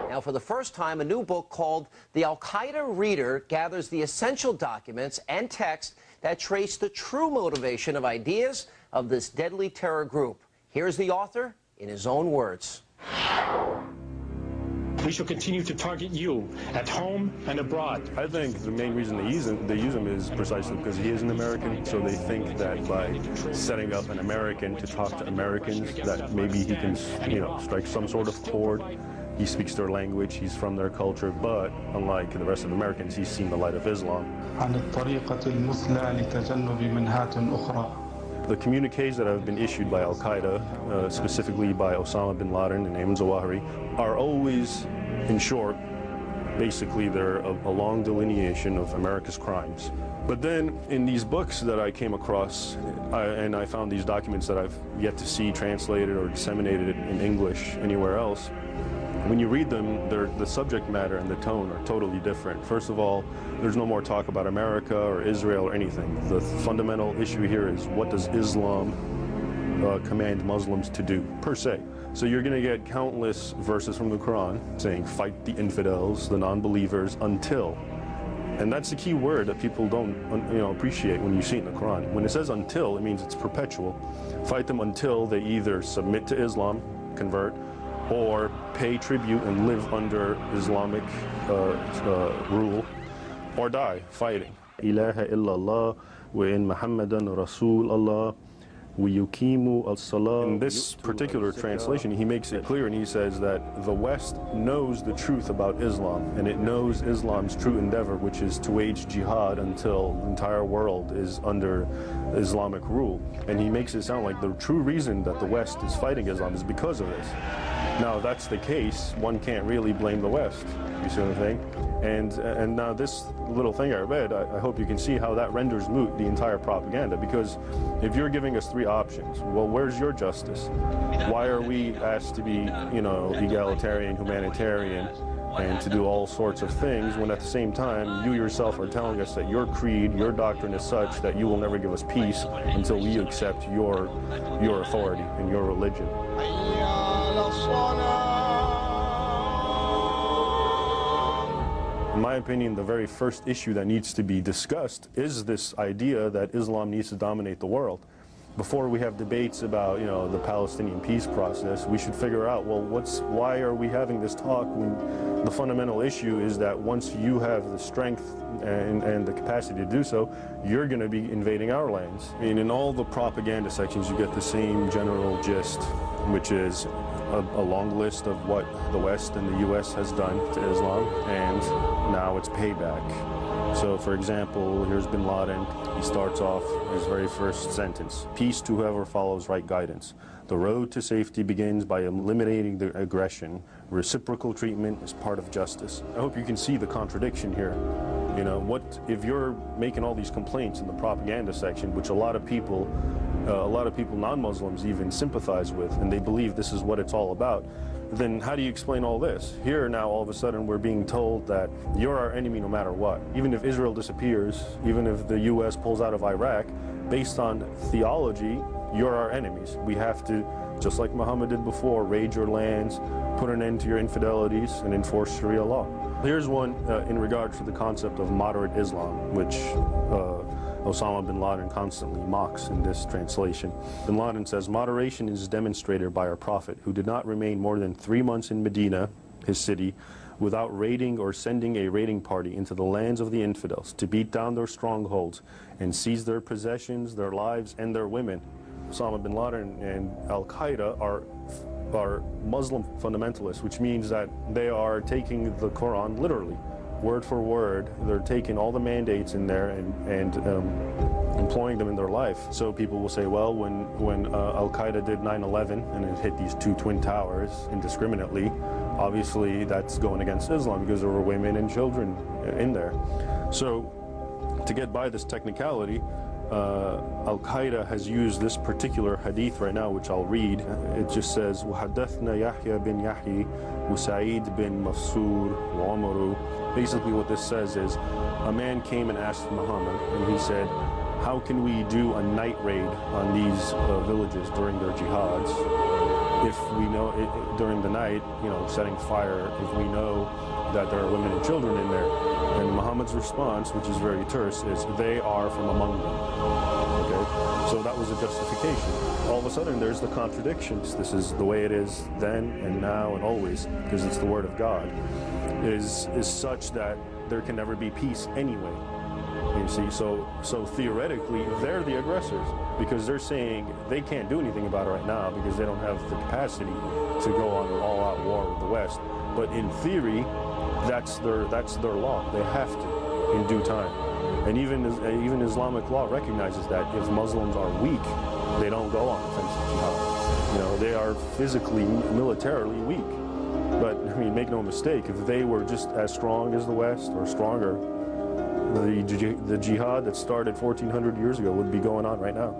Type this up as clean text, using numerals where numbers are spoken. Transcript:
Now, for the first time, a new book called The Al-Qaeda Reader gathers the essential documents and text that trace the true motivation of ideas of this deadly terror group. Here's the author in his own words. We shall continue to target you at home and abroad. I think the main reason they use him is precisely because he is an American, so they think that by setting up an American to talk to Americans, that maybe he can, strike some sort of chord. He speaks their language, he's from their culture, but unlike the rest of Americans, he's seen the light of Islam. The communiques that have been issued by Al-Qaeda, specifically by Osama bin Laden and Ayman Zawahiri, are always, in short, basically they're a long delineation of America's crimes. But then in these books that I came across, and I found these documents that I've yet to see translated or disseminated in English anywhere else, when you read them, the subject matter and the tone are totally different. First of all, there's no more talk about America or Israel or anything. The fundamental issue here is, what does Islam command Muslims to do, per se? So you're going to get countless verses from the Quran saying, fight the infidels, the non-believers, until. And that's the key word that people don't appreciate when you see it in the Quran. When it says until, it means it's perpetual. Fight them until they either submit to Islam, convert, or pay tribute and live under Islamic rule, or die fighting. Ilaha illallah wa in Muhammadan Rasul Allah wa yuqimu as-salah. In this particular translation, he makes it clear and he says that the West knows the truth about Islam, and it knows Islam's true endeavor, which is to wage jihad until the entire world is under Islamic rule. And he makes it sound like the true reason that the West is fighting Islam is because of this. Now, if that's the case, one can't really blame the West, you see what I'm saying? And now this little thing I read, I hope you can see how that renders moot the entire propaganda, because if you're giving us three options, well, where's your justice? Why are we asked to be, egalitarian, humanitarian, and to do all sorts of things, when at the same time you yourself are telling us that your creed, your doctrine is such that you will never give us peace until we accept your authority and your religion? In my opinion, the very first issue that needs to be discussed is this idea that Islam needs to dominate the world. Before we have debates about, the Palestinian peace process, we should figure out, well, why are we having this talk when the fundamental issue is that once you have the strength and the capacity to do so, you're going to be invading our lands. I mean, in all the propaganda sections, you get the same general gist, which is a long list of what the West and the U.S. has done to Islam, and now it's payback. So, for example, here's bin Laden. He starts off his very first sentence: peace to whoever follows right guidance. The road to safety begins by eliminating the aggression. Reciprocal treatment is part of justice. I hope you can see the contradiction here. What if you're making all these complaints in the propaganda section, which a lot of people, non-Muslims even, sympathize with, and they believe this is what it's all about, then how do you explain all this? Here now, all of a sudden, we're being told that you're our enemy no matter what. Even if Israel disappears, even if the U.S. pulls out of Iraq, based on theology, you're our enemies. We have to, just like Muhammad did before, raid your lands, put an end to your infidelities, and enforce Sharia law. Here's one in regards to the concept of moderate Islam, which Osama bin Laden constantly mocks in this translation. Bin Laden says, moderation is demonstrated by our Prophet, who did not remain more than 3 months in Medina, his city, without raiding or sending a raiding party into the lands of the infidels to beat down their strongholds and seize their possessions, their lives, and their women. Osama bin Laden and Al-Qaeda are Muslim fundamentalists, which means that they are taking the Quran literally, word for word. They're taking all the mandates in there and employing them in their life. So people will say, well, when Al-Qaeda did 9/11 and it hit these two twin towers indiscriminately, obviously that's going against Islam because there were women and children in there. So to get by this technicality, Al-Qaeda has used this particular hadith right now, which I'll read. It just says, وَحَدَّثْنَا يَحْيَى بِنْ يَحْيِ وَسَعِيد بِنْ مَفْسُور وَعُمَرُ. Basically what this says is, a man came and asked Muhammad, and he said, how can we do a night raid on these villages during their jihads? if we know during the night, you know, setting fire, if we know that there are women and children in there. And Muhammad's response, which is very terse, is they are from among them. Okay? So that was a justification. All of a sudden there's the contradictions. This is the way it is then and now and always, because it's the word of God, is such that there can never be peace anyway. You see, so theoretically they're the aggressors, because they're saying they can't do anything about it right now because they don't have the capacity to go on an all-out war with the West. But in theory, that's their law. They have to in due time. And even Islamic law recognizes that if Muslims are weak, they don't go on offensive jihad. You know, they are physically, militarily weak. But I mean, make no mistake, if they were just as strong as the West or stronger, the jihad that started 1400 years ago would be going on right now.